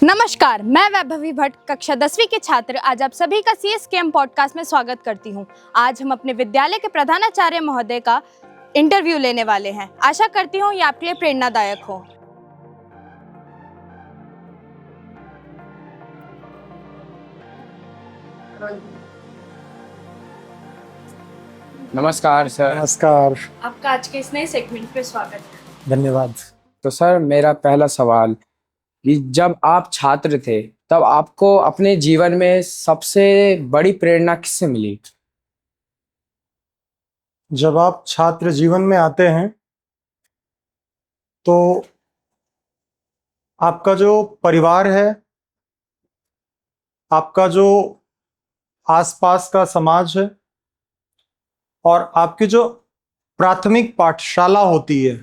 नमस्कार, मैं वैभवी भट्ट कक्षा 10वीं के छात्र आज आप सभी का CSKM पॉडकास्ट में स्वागत करती हूं। आज हम अपने विद्यालय के प्रधानाचार्य महोदय का इंटरव्यू लेने वाले हैं। आशा करती हूं ये आपके लिए प्रेरणादायक हो। नमस्कार सर। नमस्कार। आपका आज के इस नए सेगमेंट पे स्वागत है। धन्यवाद। तो सर मेरा पहला सवाल कि जब आप छात्र थे तब आपको अपने जीवन में सबसे बड़ी प्रेरणा किससे मिली? जब आप छात्र जीवन में आते हैं तो आपका जो परिवार है, आपका जो आसपास का समाज है और आपकी जो प्राथमिक पाठशाला होती है,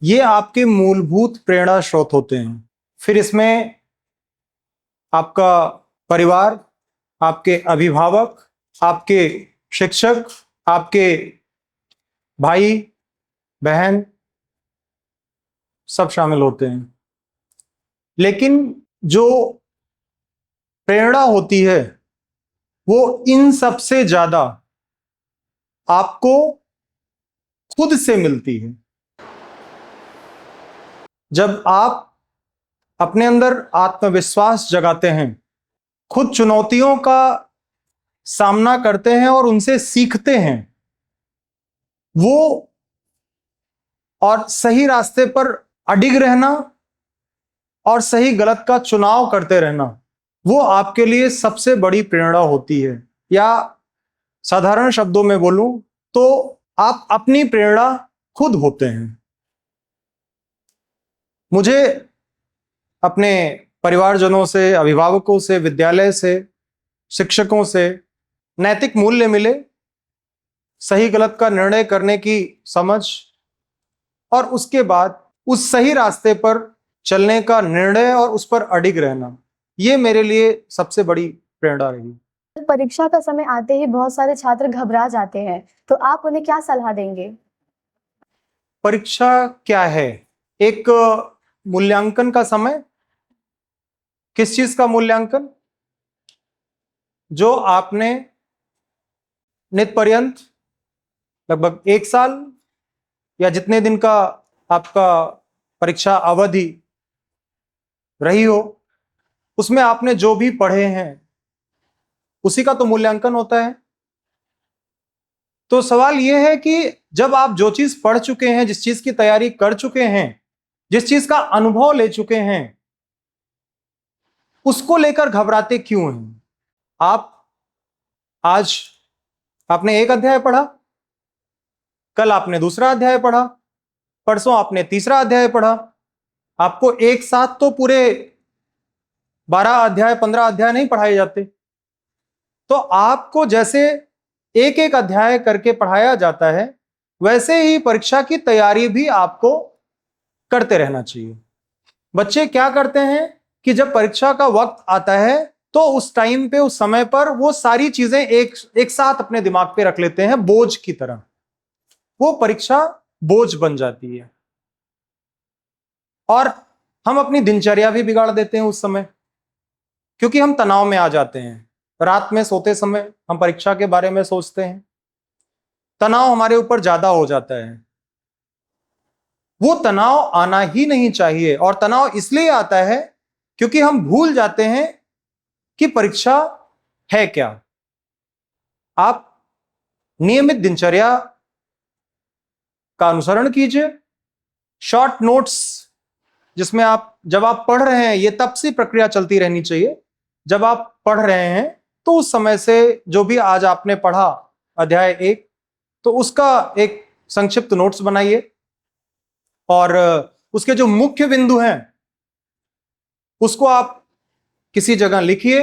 ये आपके मूलभूत प्रेरणा स्रोत होते हैं। फिर इसमें आपका परिवार, आपके अभिभावक, आपके शिक्षक, आपके भाई बहन सब शामिल होते हैं। लेकिन जो प्रेरणा होती है वो इन सब से ज्यादा आपको खुद से मिलती है। जब आप अपने अंदर आत्मविश्वास जगाते हैं, खुद चुनौतियों का सामना करते हैं और उनसे सीखते हैं, वो और सही रास्ते पर अडिग रहना और सही गलत का चुनाव करते रहना, वो आपके लिए सबसे बड़ी प्रेरणा होती है। या साधारण शब्दों में बोलूं तो आप अपनी प्रेरणा खुद होते हैं। मुझे अपने परिवारजनों से, अभिभावकों से, विद्यालय से, शिक्षकों से नैतिक मूल्य मिले, सही गलत का निर्णय करने की समझ और उसके बाद उस सही रास्ते पर चलने का निर्णय और उस पर अडिग रहना, ये मेरे लिए सबसे बड़ी प्रेरणा रही। परीक्षा का समय आते ही बहुत सारे छात्र घबरा जाते हैं, तो आप उन्हें क्या सलाह देंगे? परीक्षा क्या है? एक मूल्यांकन का समय। किस चीज का मूल्यांकन? जो आपने नित पर्यंत लगभग 1 साल या जितने दिन का आपका परीक्षा अवधि रही हो, उसमें आपने जो भी पढ़े हैं उसी का तो मूल्यांकन होता है। तो सवाल यह है कि जब आप जो चीज पढ़ चुके हैं, जिस चीज की तैयारी कर चुके हैं, जिस चीज का अनुभव ले चुके हैं, उसको लेकर घबराते क्यों हैं? आप आज आपने 1 अध्याय पढ़ा, कल आपने दूसरा अध्याय पढ़ा, परसों आपने तीसरा अध्याय पढ़ा। आपको एक साथ तो पूरे 12 अध्याय, 15 अध्याय नहीं पढ़ाए जाते। तो आपको जैसे एक एक अध्याय करके पढ़ाया जाता है, वैसे ही परीक्षा की तैयारी भी आपको करते रहना चाहिए। बच्चे क्या करते हैं कि जब परीक्षा का वक्त आता है तो उस टाइम पे, उस समय पर वो सारी चीजें एक साथ अपने दिमाग पे रख लेते हैं, बोझ की तरह। वो परीक्षा बोझ बन जाती है और हम अपनी दिनचर्या भी बिगाड़ देते हैं उस समय, क्योंकि हम तनाव में आ जाते हैं। रात में सोते समय हम परीक्षा के बारे में सोचते हैं, तनाव हमारे ऊपर ज्यादा हो जाता है। वो तनाव आना ही नहीं चाहिए, और तनाव इसलिए आता है क्योंकि हम भूल जाते हैं कि परीक्षा है क्या। आप नियमित दिनचर्या का अनुसरण कीजिए। शॉर्ट नोट्स, जिसमें आप जब आप पढ़ रहे हैं, ये तब से प्रक्रिया चलती रहनी चाहिए जब आप पढ़ रहे हैं तो उस समय से जो भी आज आपने पढ़ा अध्याय 1, तो उसका एक संक्षिप्त नोट्स बनाइए और उसके जो मुख्य बिंदु हैं उसको आप किसी जगह लिखिए।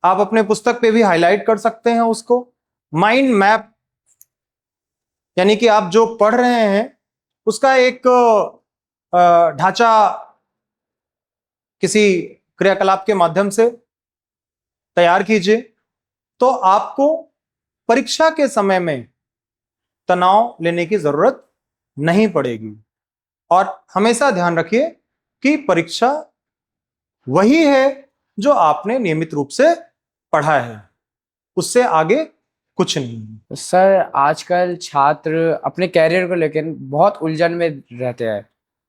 आप अपने पुस्तक पे भी हाईलाइट कर सकते हैं उसको। माइंड मैप, यानी कि आप जो पढ़ रहे हैं उसका एक ढांचा किसी क्रियाकलाप के माध्यम से तैयार कीजिए, तो आपको परीक्षा के समय में तनाव लेने की जरूरत नहीं पड़ेगी। और हमेशा ध्यान रखिए कि परीक्षा वही है जो आपने नियमित रूप से पढ़ा है, उससे आगे कुछ नहीं है। तो सर आजकल छात्र अपने कैरियर को लेकर बहुत उलझन में रहते हैं,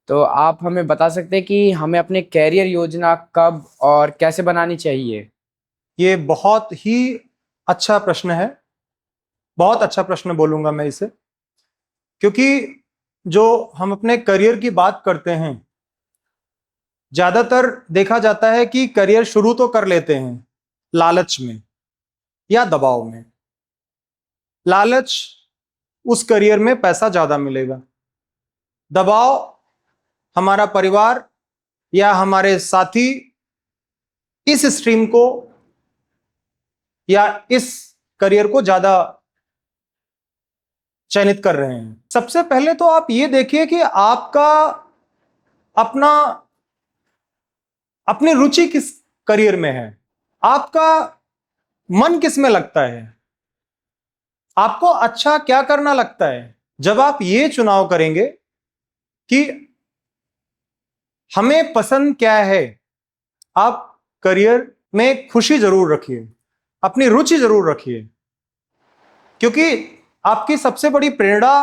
तो आप हमें बता सकते हैं कि हमें अपने कैरियर योजना कब और कैसे बनानी चाहिए? ये बहुत ही अच्छा प्रश्न है, बहुत अच्छा प्रश्न बोलूंगा मैं इसे, क्योंकि जो हम अपने करियर की बात करते हैं, ज्यादातर देखा जाता है कि करियर शुरू तो कर लेते हैं लालच में या दबाव में। लालच, उस करियर में पैसा ज्यादा मिलेगा। दबाव, हमारा परिवार या हमारे साथी इस स्ट्रीम को या इस करियर को ज्यादा चयनित कर रहे हैं। सबसे पहले तो आप ये देखिए कि आपका अपना अपनी रुचि किस करियर में है, आपका मन किस में लगता है, आपको अच्छा क्या करना लगता है। जब आप ये चुनाव करेंगे कि हमें पसंद क्या है, आप करियर में खुशी जरूर रखिए, अपनी रुचि जरूर रखिए, क्योंकि आपकी सबसे बड़ी प्रेरणा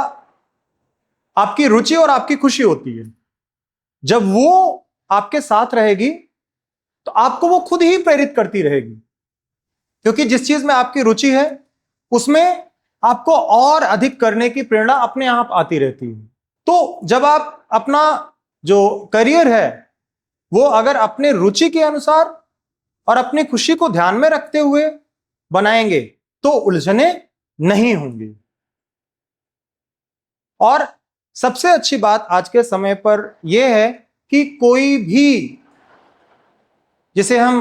आपकी रुचि और आपकी खुशी होती है। जब वो आपके साथ रहेगी तो आपको वो खुद ही प्रेरित करती रहेगी, क्योंकि जिस चीज में आपकी रुचि है उसमें आपको और अधिक करने की प्रेरणा अपने आप आती रहती है। तो जब आप अपना जो करियर है वो अगर अपने रुचि के अनुसार और अपनी खुशी को ध्यान में रखते हुए बनाएंगे तो उलझने नहीं होंगी। और सबसे अच्छी बात आज के समय पर यह है कि कोई भी, जिसे हम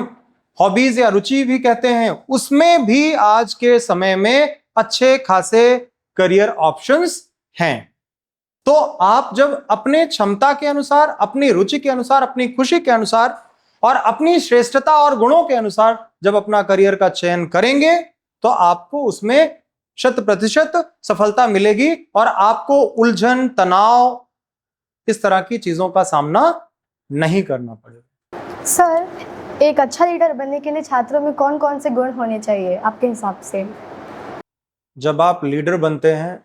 हॉबीज या रुचि भी कहते हैं, उसमें भी आज के समय में अच्छे खासे करियर ऑप्शंस हैं। तो आप जब अपने क्षमता के अनुसार, अपनी रुचि के अनुसार, अपनी खुशी के अनुसार और अपनी श्रेष्ठता और गुणों के अनुसार जब अपना करियर का चयन करेंगे तो आपको उसमें 100% सफलता मिलेगी और आपको उलझन, तनाव, इस तरह की चीजों का सामना नहीं करना पड़ेगा। सर, एक अच्छा लीडर बनने के लिए छात्रों में कौन कौन से गुण होने चाहिए आपके हिसाब से? जब आप लीडर बनते हैं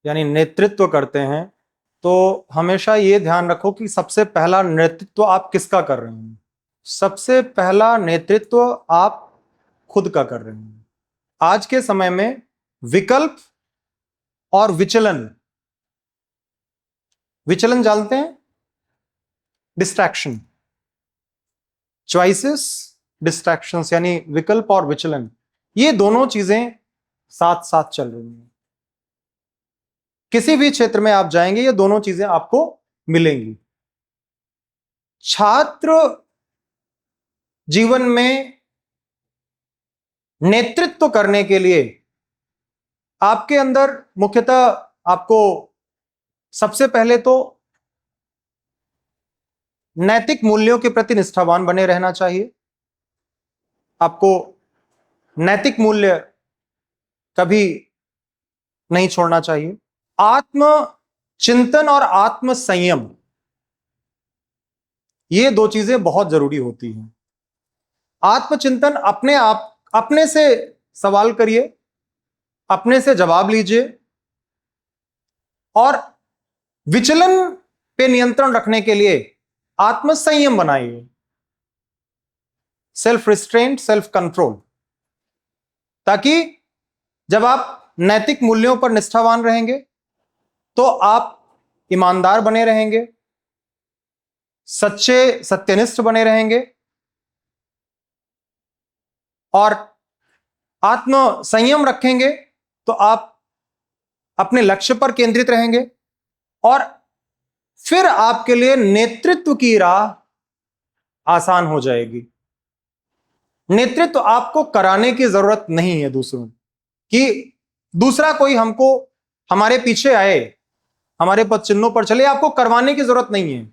यानी नेतृत्व करते हैं तो हमेशा ये ध्यान रखो कि सबसे पहला नेतृत्व आप किसका कर रहे हैं। सबसे पहला नेतृत्व आप खुद का कर रहे हैं। आज के समय में विकल्प और विचलन, विचलन जानते हैं, डिस्ट्रैक्शन, चॉइसेस, डिस्ट्रैक्शंस, यानी विकल्प और विचलन, ये दोनों चीजें साथ साथ चल रही हैं। किसी भी क्षेत्र में आप जाएंगे ये दोनों चीजें आपको मिलेंगी। छात्र जीवन में नेतृत्व करने के लिए आपके अंदर मुख्यतः आपको सबसे पहले तो नैतिक मूल्यों के प्रति निष्ठावान बने रहना चाहिए। आपको नैतिक मूल्य कभी नहीं छोड़ना चाहिए। आत्म चिंतन और आत्म संयम, ये दो चीजें बहुत जरूरी होती हैं। आत्मचिंतन, अपने आप, अपने से सवाल करिए, अपने से जवाब लीजिए और विचलन पे नियंत्रण रखने के लिए आत्म संयम बनाइए, सेल्फ रिस्ट्रेंट, सेल्फ कंट्रोल, ताकि जब आप नैतिक मूल्यों पर निष्ठावान रहेंगे तो आप ईमानदार बने रहेंगे, सच्चे सत्यनिष्ठ बने रहेंगे और आत्म संयम रखेंगे तो आप अपने लक्ष्य पर केंद्रित रहेंगे और फिर आपके लिए नेतृत्व की राह आसान हो जाएगी। नेतृत्व आपको कराने की जरूरत नहीं है दूसरों कि दूसरा कोई हमको, हमारे पीछे आए, हमारे पद चिन्हों पर चले, आपको करवाने की जरूरत नहीं है।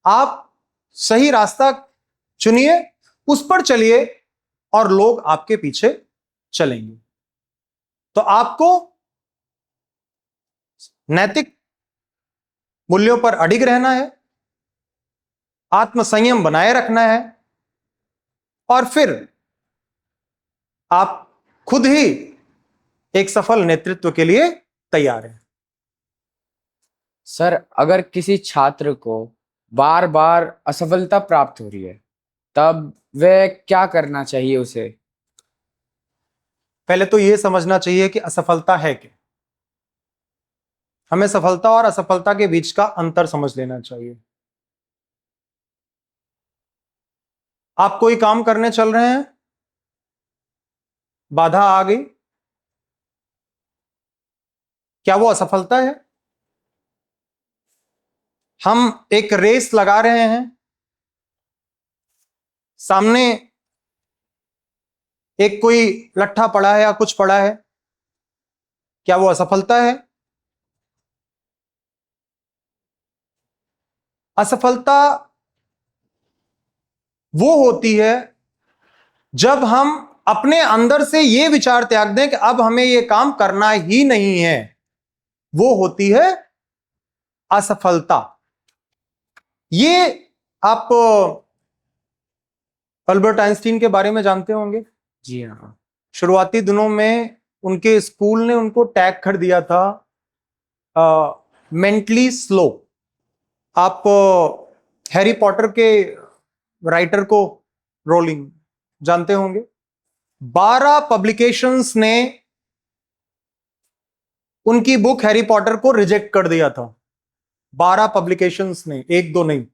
आप सही रास्ता चुनिए, उस पर चलिए और लोग आपके पीछे चलेंगे। तो आपको नैतिक मूल्यों पर अडिग रहना है, आत्मसंयम बनाए रखना है, और फिर आप खुद ही एक सफल नेतृत्व के लिए तैयार हैं। सर, अगर किसी छात्र को बार बार असफलता प्राप्त हो रही है, तब वह क्या करना चाहिए उसे? पहले तो यह समझना चाहिए कि असफलता है क्या। हमें सफलता और असफलता के बीच का अंतर समझ लेना चाहिए। आप कोई काम करने चल रहे हैं, बाधा आ गई, क्या वो असफलता है? हम एक रेस लगा रहे हैं, सामने एक कोई लट्ठा पड़ा है या कुछ पड़ा है, क्या वो असफलता है? असफलता वो होती है जब हम अपने अंदर से ये विचार त्याग दें कि अब हमें ये काम करना ही नहीं है, वो होती है असफलता। ये आप अल्बर्ट आइंस्टीन के बारे में जानते होंगे। जी हाँ। शुरुआती दिनों में उनके स्कूल ने उनको टैग कर दिया था मेंटली स्लो। आप हैरी पॉटर के राइटर को, रोलिंग, जानते होंगे। 12 पब्लिकेशंस ने उनकी बुक हैरी पॉटर को रिजेक्ट कर दिया था। 12 पब्लिकेशंस ने, एक दो नहीं।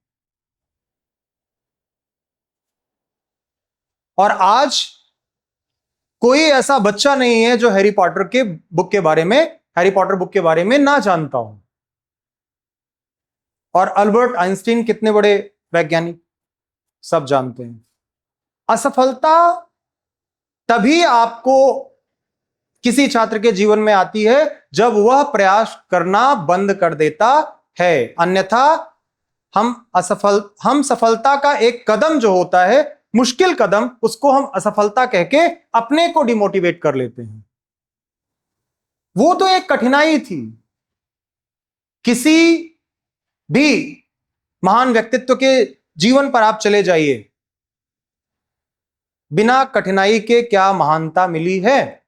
और आज कोई ऐसा बच्चा नहीं है जो हैरी पॉटर बुक के बारे में ना जानता हो। और अल्बर्ट आइंस्टीन कितने बड़े वैज्ञानिक, सब जानते हैं। असफलता तभी आपको किसी छात्र के जीवन में आती है जब वह प्रयास करना बंद कर देता है। अन्यथा हम सफलता का एक कदम जो होता है, मुश्किल कदम, उसको हम असफलता कह के अपने को डिमोटिवेट कर लेते हैं। वो तो एक कठिनाई थी। किसी भी महान व्यक्तित्व के जीवन पर आप चले जाइए, बिना कठिनाई के क्या महानता मिली है?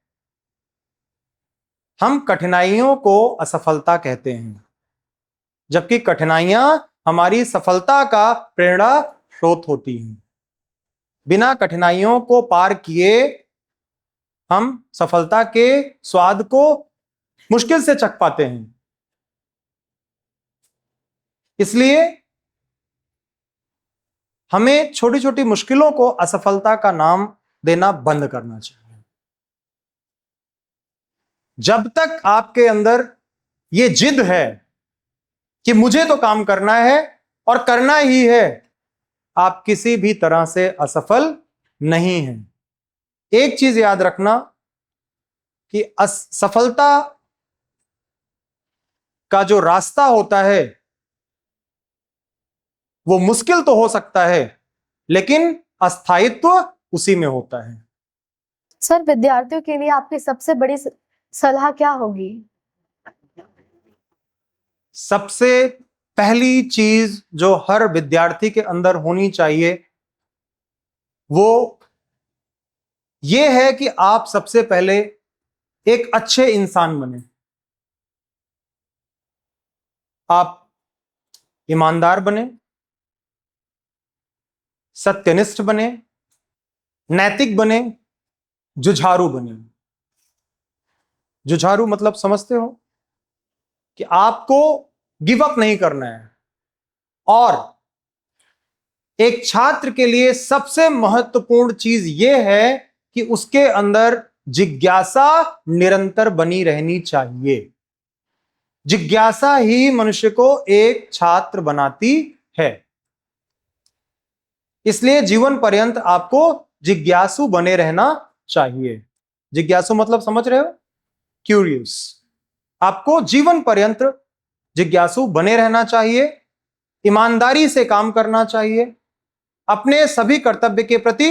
हम कठिनाइयों को असफलता कहते हैं, जबकि कठिनाइयां हमारी सफलता का प्रेरणा स्रोत होती हैं। बिना कठिनाइयों को पार किए हम सफलता के स्वाद को मुश्किल से चख पाते हैं। इसलिए हमें छोटी छोटी मुश्किलों को असफलता का नाम देना बंद करना चाहिए। जब तक आपके अंदर ये जिद है कि मुझे तो काम करना है और करना ही है, आप किसी भी तरह से असफल नहीं हैं। एक चीज याद रखना कि सफलता का जो रास्ता होता है वो मुश्किल तो हो सकता है, लेकिन अस्थायित्व उसी में होता है। सर, विद्यार्थियों के लिए आपकी सबसे बड़ी सलाह क्या होगी? सबसे पहली चीज जो हर विद्यार्थी के अंदर होनी चाहिए वो ये है कि आप सबसे पहले एक अच्छे इंसान बने। आप ईमानदार बने, सत्यनिष्ठ बने, नैतिक बने, जुझारू बने। जुझारू मतलब समझते हो कि आपको गिव अप नहीं करना है। और एक छात्र के लिए सबसे महत्वपूर्ण चीज यह है कि उसके अंदर जिज्ञासा निरंतर बनी रहनी चाहिए। जिज्ञासा ही मनुष्य को एक छात्र बनाती है। इसलिए जीवन पर्यंत आपको जिज्ञासु बने रहना चाहिए। जिज्ञासु मतलब समझ रहे हो? क्यूरियस। आपको जीवन पर्यंत जिज्ञासु बने रहना चाहिए, ईमानदारी से काम करना चाहिए, अपने सभी कर्तव्य के प्रति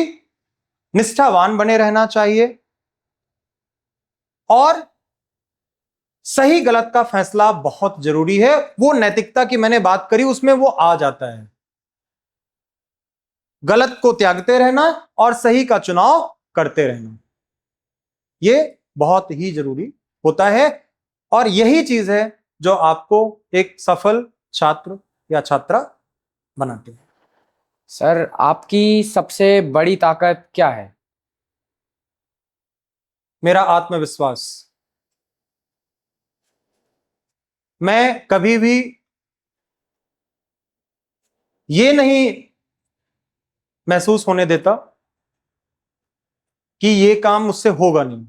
निष्ठावान बने रहना चाहिए, और सही गलत का फैसला बहुत जरूरी है। वो नैतिकता की मैंने बात करी, उसमें वो आ जाता है। गलत को त्यागते रहना और सही का चुनाव करते रहना, ये बहुत ही जरूरी होता है। और यही चीज है जो आपको एक सफल छात्र या छात्रा बनाती है। सर, आपकी सबसे बड़ी ताकत क्या है? मेरा आत्मविश्वास। मैं कभी भी ये नहीं महसूस होने देता कि ये काम मुझसे होगा नहीं।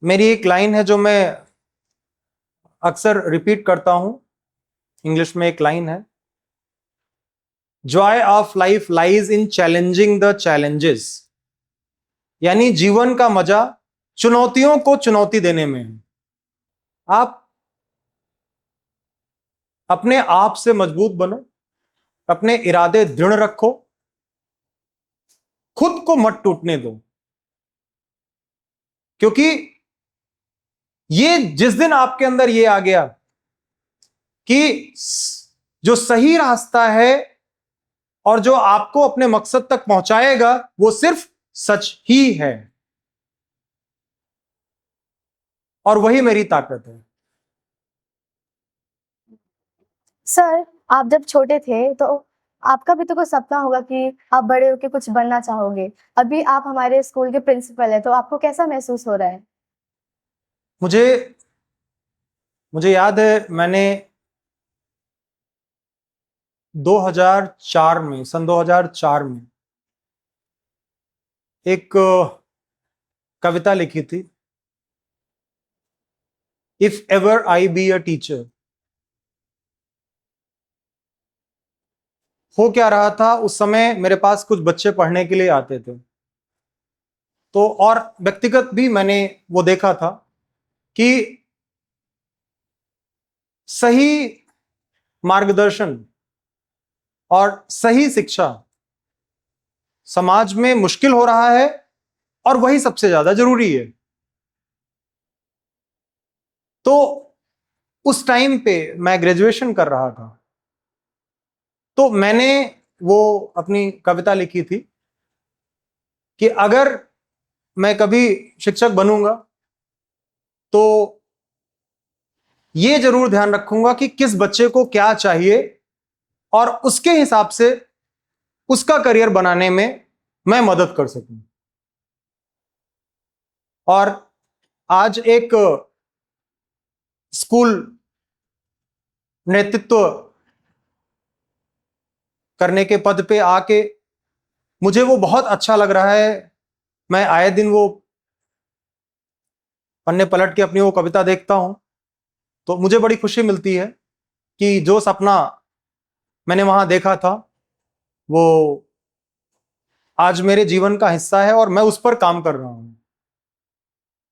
मेरी एक लाइन है जो मैं अक्सर रिपीट करता हूं, इंग्लिश में एक लाइन है, Joy of life lies in challenging the challenges. यानी जीवन का मजा चुनौतियों को चुनौती देने में है। आप अपने आप से मजबूत बनो, अपने इरादे दृढ़ रखो, खुद को मत टूटने दो, क्योंकि ये जिस दिन आपके अंदर ये आ गया कि जो सही रास्ता है और जो आपको अपने मकसद तक पहुंचाएगा वो सिर्फ सच ही है, और वही मेरी ताकत है। सर, आप जब छोटे थे तो आपका भी तो कोई सपना होगा कि आप बड़े होकर कुछ बनना चाहोगे। अभी आप हमारे स्कूल के प्रिंसिपल हैं, तो आपको कैसा महसूस हो रहा है? मुझे याद है, मैंने सन 2004 में एक कविता लिखी थी, if ever I be a teacher. हो क्या रहा था उस समय, मेरे पास कुछ बच्चे पढ़ने के लिए आते थे, तो और व्यक्तिगत भी मैंने वो देखा था कि सही मार्गदर्शन और सही शिक्षा समाज में मुश्किल हो रहा है, और वही सबसे ज्यादा जरूरी है। तो उस टाइम पे मैं ग्रेजुएशन कर रहा था, तो मैंने वो अपनी कविता लिखी थी कि अगर मैं कभी शिक्षक बनूंगा तो ये जरूर ध्यान रखूंगा कि किस बच्चे को क्या चाहिए और उसके हिसाब से उसका करियर बनाने में मैं मदद कर सकूं। और आज एक स्कूल नेतृत्व करने के पद पे आके मुझे वो बहुत अच्छा लग रहा है। मैं आए दिन वो पन्ने पलट के अपनी वो कविता देखता हूं तो मुझे बड़ी खुशी मिलती है कि जो सपना मैंने वहां देखा था वो आज मेरे जीवन का हिस्सा है और मैं उस पर काम कर रहा हूं।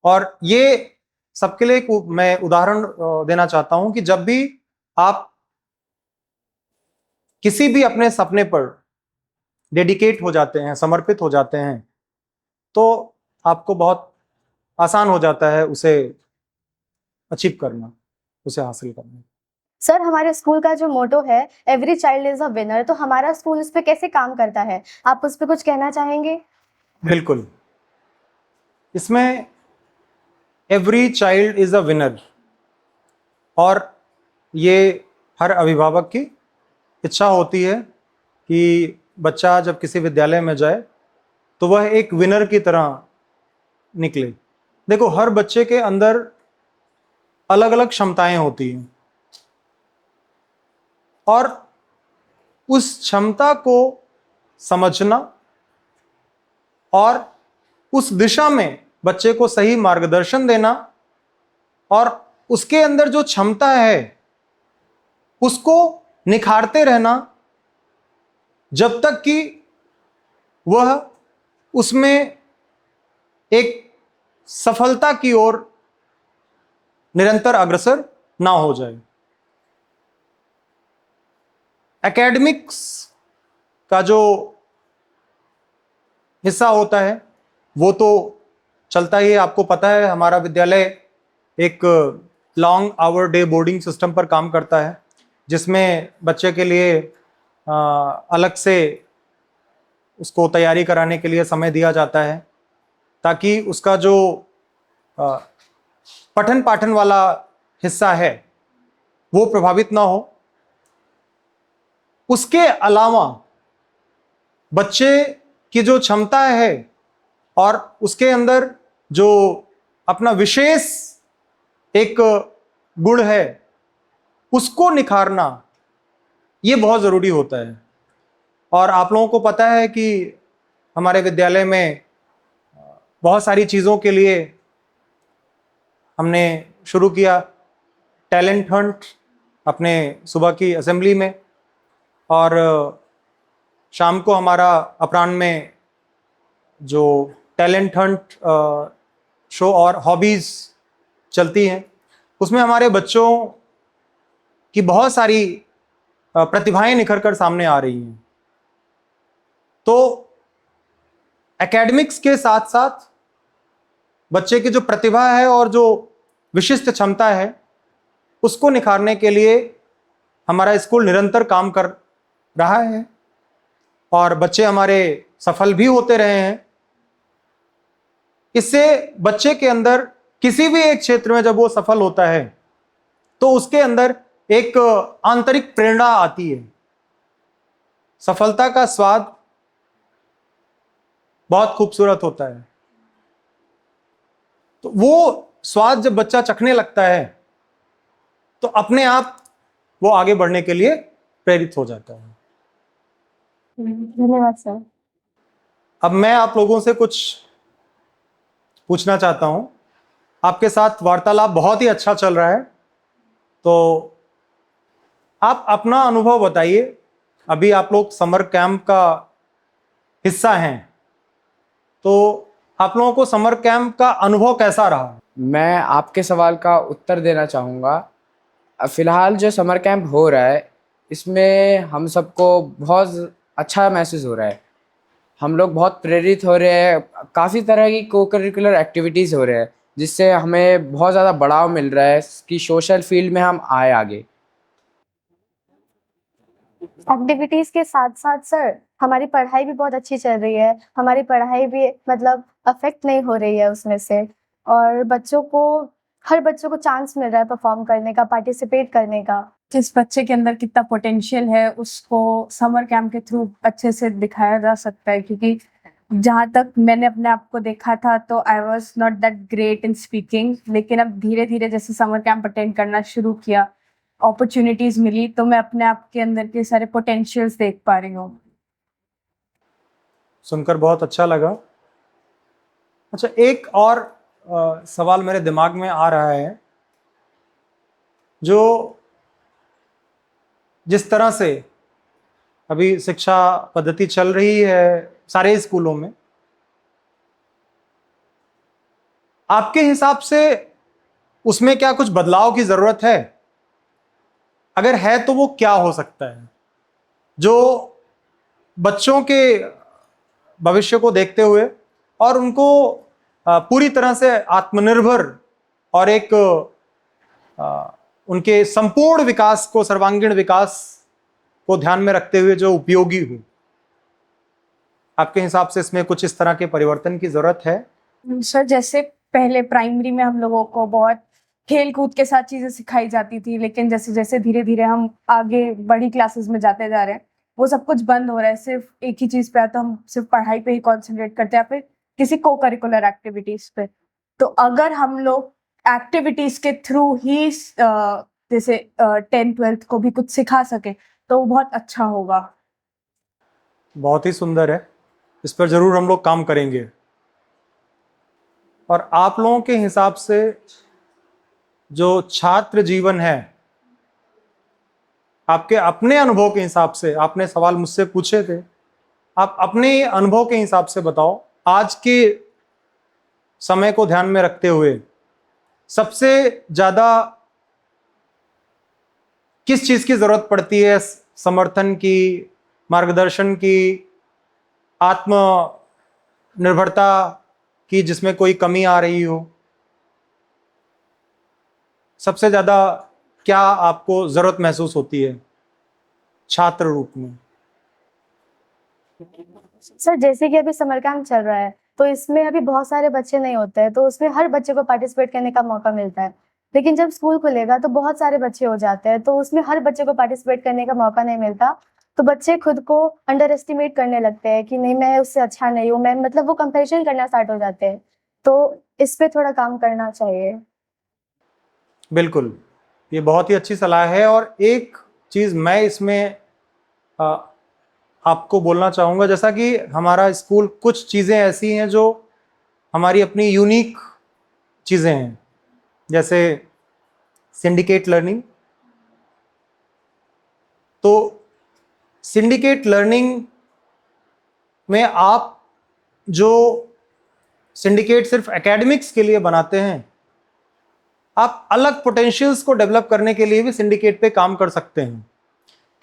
और ये सबके लिए मैं उदाहरण देना चाहता हूं कि जब भी आप किसी भी अपने सपने पर डेडिकेट हो जाते हैं, समर्पित हो जाते हैं, तो आपको बहुत आसान हो जाता है उसे अचीव करना, उसे हासिल करना। सर, हमारे स्कूल का जो मोटो है every child is a winner, तो हमारा स्कूल इस पे कैसे काम करता है? आप उस पे कुछ कहना चाहेंगे? बिल्कुल, इसमें every child is a winner, और ये हर अभिभावक की इच्छा होती है कि बच्चा जब किसी विद्यालय में जाए तो वह एक विनर की तरह निकले। देखो, हर बच्चे के अंदर अलग अलग क्षमताएं होती हैं, और उस क्षमता को समझना और उस दिशा में बच्चे को सही मार्गदर्शन देना और उसके अंदर जो क्षमता है उसको निखारते रहना जब तक कि वह उसमें एक सफलता की ओर निरंतर अग्रसर ना हो जाए। एकेडमिक्स का जो हिस्सा होता है वो तो चलता ही है, आपको पता है हमारा विद्यालय एक long hour day boarding system पर काम करता है, जिसमें बच्चे के लिए अलग से उसको तैयारी कराने के लिए समय दिया जाता है, ताकि उसका जो पठन पाठन वाला हिस्सा है वो प्रभावित ना हो। उसके अलावा बच्चे की जो क्षमता है और उसके अंदर जो अपना विशेष एक गुण है उसको निखारना, ये बहुत ज़रूरी होता है। और आप लोगों को पता है कि हमारे विद्यालय में बहुत सारी चीज़ों के लिए हमने शुरू किया टैलेंट हंट अपने सुबह की असेंबली में, और शाम को हमारा अपराह्न में जो टैलेंट हंट शो और हॉबीज़ चलती हैं, उसमें हमारे बच्चों की बहुत सारी प्रतिभाएं निखर कर सामने आ रही हैं। तो एकेडमिक्स के साथ साथ बच्चे की जो प्रतिभा है और जो विशिष्ट क्षमता है उसको निखारने के लिए हमारा स्कूल निरंतर काम कर रहा है, और बच्चे हमारे सफल भी होते रहे हैं। इससे बच्चे के अंदर किसी भी एक क्षेत्र में जब वो सफल होता है तो उसके अंदर एक आंतरिक प्रेरणा आती है। सफलता का स्वाद बहुत खूबसूरत होता है, तो वो स्वाद जब बच्चा चखने लगता है तो अपने आप वो आगे बढ़ने के लिए प्रेरित हो जाता है। धन्यवाद सर। अब मैं आप लोगों से कुछ पूछना चाहता हूं। आपके साथ वार्तालाप बहुत ही अच्छा चल रहा है, तो आप अपना अनुभव बताइए। अभी आप लोग समर कैंप का हिस्सा हैं, तो आप लोगों को समर कैंप का अनुभव कैसा रहा? मैं आपके सवाल का उत्तर देना चाहूँगा। फ़िलहाल जो समर कैंप हो रहा है इसमें हम सबको बहुत अच्छा महसूस हो रहा है। हम लोग बहुत प्रेरित हो रहे हैं, काफ़ी तरह की को करिकुलर एक्टिविटीज़ हो रहे हैं जिससे हमें बहुत ज़्यादा बढ़ाव मिल रहा है कि सोशल फील्ड में हम आए आगे। एक्टिविटीज के साथ साथ सर हमारी पढ़ाई भी बहुत अच्छी चल रही है। हमारी पढ़ाई भी मतलब अफेक्ट नहीं हो रही है उसमें से, और हर बच्चों को चांस मिल रहा है परफॉर्म करने का, पार्टिसिपेट करने का। जिस बच्चे के अंदर कितना पोटेंशियल है उसको समर कैंप के थ्रू अच्छे से दिखाया जा सकता है, क्योंकि जहाँ तक मैंने अपने आप को देखा था तो I was not that great in speaking, लेकिन अब धीरे धीरे जैसे समर कैंप अटेंड करना शुरू किया, अपॉर्चुनिटीज मिली, तो मैं अपने आप के अंदर के सारे पोटेंशियल्स देख पा रही हूँ। सुनकर बहुत अच्छा लगा। अच्छा, एक और सवाल मेरे दिमाग में आ रहा है। जो जिस तरह से अभी शिक्षा पद्धति चल रही है सारे स्कूलों में, आपके हिसाब से उसमें क्या कुछ बदलाव की जरूरत है? अगर है तो वो क्या हो सकता है, जो बच्चों के भविष्य को देखते हुए और उनको पूरी तरह से आत्मनिर्भर और एक उनके संपूर्ण विकास को, सर्वांगीण विकास को ध्यान में रखते हुए जो उपयोगी हो? आपके हिसाब से इसमें कुछ इस तरह के परिवर्तन की जरूरत है? सर, जैसे पहले प्राइमरी में हम लोगों को बहुत खेल कूद के साथ चीजें सिखाई जाती थी, लेकिन जैसे जैसे धीरे धीरे हम आगे बड़ी क्लासेस में जाते जा रहे हैं वो सब कुछ बंद हो रहा है। सिर्फ एक ही चीज पे है, तो हम सिर्फ पढ़ाई पे ही कॉन्सेंट्रेट करते हैं या फिर किसी को करिकुलर एक्टिविटीज पे। तो अगर हम लोग एक्टिविटीज के थ्रू ही जैसे 10th-12th को भी कुछ सिखा सके तो वो बहुत अच्छा होगा। बहुत ही सुंदर है, इस पर जरूर हम लोग काम करेंगे। और आप लोगों के हिसाब से जो छात्र जीवन है, आपके अपने अनुभव के हिसाब से, आपने सवाल मुझसे पूछे थे, आप अपने अनुभव के हिसाब से बताओ, आज के समय को ध्यान में रखते हुए सबसे ज्यादा किस चीज की जरूरत पड़ती है? समर्थन की, मार्गदर्शन की, आत्मनिर्भरता की, जिसमें कोई कमी आ रही हो? सबसे ज्यादा क्या आपको जरूरत महसूस होती है छात्र रूप में? सर जैसे कि अभी समर कैंप चल रहा है, तो इसमें अभी बहुत सारे बच्चे नहीं होते हैं, तो उसमें हर बच्चे को पार्टिसिपेट करने का मौका मिलता है। लेकिन जब स्कूल खुलेगा तो बहुत सारे बच्चे हो जाते हैं, तो उसमें हर बच्चे को पार्टिसिपेट करने का मौका नहीं मिलता। तो बच्चे खुद को अंडर एस्टिमेट करने लगते हैं कि नहीं, मैं उससे अच्छा नहीं हूँ, मैं मतलब वो कंपैरिजन करना स्टार्ट हो जाते हैं। तो इस पे थोड़ा काम करना चाहिए। बिल्कुल, ये बहुत ही अच्छी सलाह है। और एक चीज़ मैं इसमें आपको बोलना चाहूँगा, जैसा कि हमारा स्कूल कुछ चीज़ें ऐसी हैं जो हमारी अपनी यूनिक चीज़ें हैं, जैसे सिंडिकेट लर्निंग। तो सिंडिकेट लर्निंग में आप जो सिंडिकेट सिर्फ एकेडमिक्स के लिए बनाते हैं, आप अलग पोटेंशियल्स को डेवलप करने के लिए भी सिंडिकेट पे काम कर सकते हैं।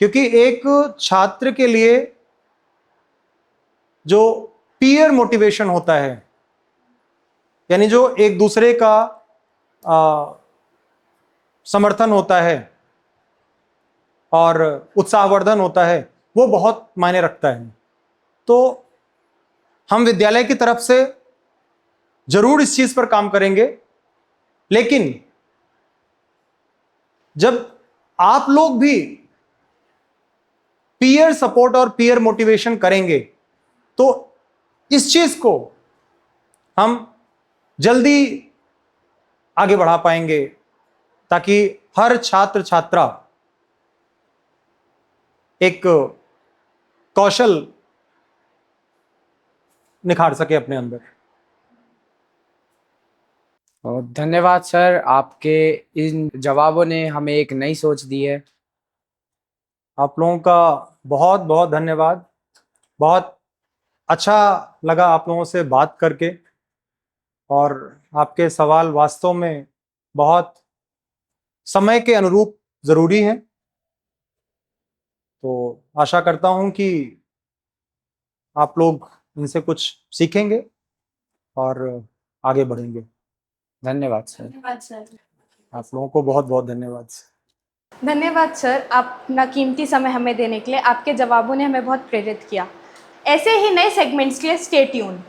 क्योंकि एक छात्र के लिए जो पीयर मोटिवेशन होता है, यानी जो एक दूसरे का समर्थन होता है और उत्साहवर्धन होता है, वो बहुत मायने रखता है। तो हम विद्यालय की तरफ से जरूर इस चीज पर काम करेंगे, लेकिन जब आप लोग भी पीयर सपोर्ट और पीयर मोटिवेशन करेंगे तो इस चीज को हम जल्दी आगे बढ़ा पाएंगे, ताकि हर छात्र छात्रा एक कौशल निखार सके अपने अंदर। और धन्यवाद सर, आपके इन जवाबों ने हमें एक नई सोच दी है। आप लोगों का बहुत बहुत धन्यवाद। बहुत अच्छा लगा आप लोगों से बात करके, और आपके सवाल वास्तव में बहुत समय के अनुरूप ज़रूरी हैं। तो आशा करता हूं कि आप लोग इनसे कुछ सीखेंगे और आगे बढ़ेंगे। धन्यवाद सर। धन्यवाद सर। आप लोगों को बहुत बहुत धन्यवाद। धन्यवाद सर, आप अपना कीमती समय हमें देने के लिए। आपके जवाबों ने हमें बहुत प्रेरित किया। ऐसे ही नए सेगमेंट्स के लिए स्टे ट्यून।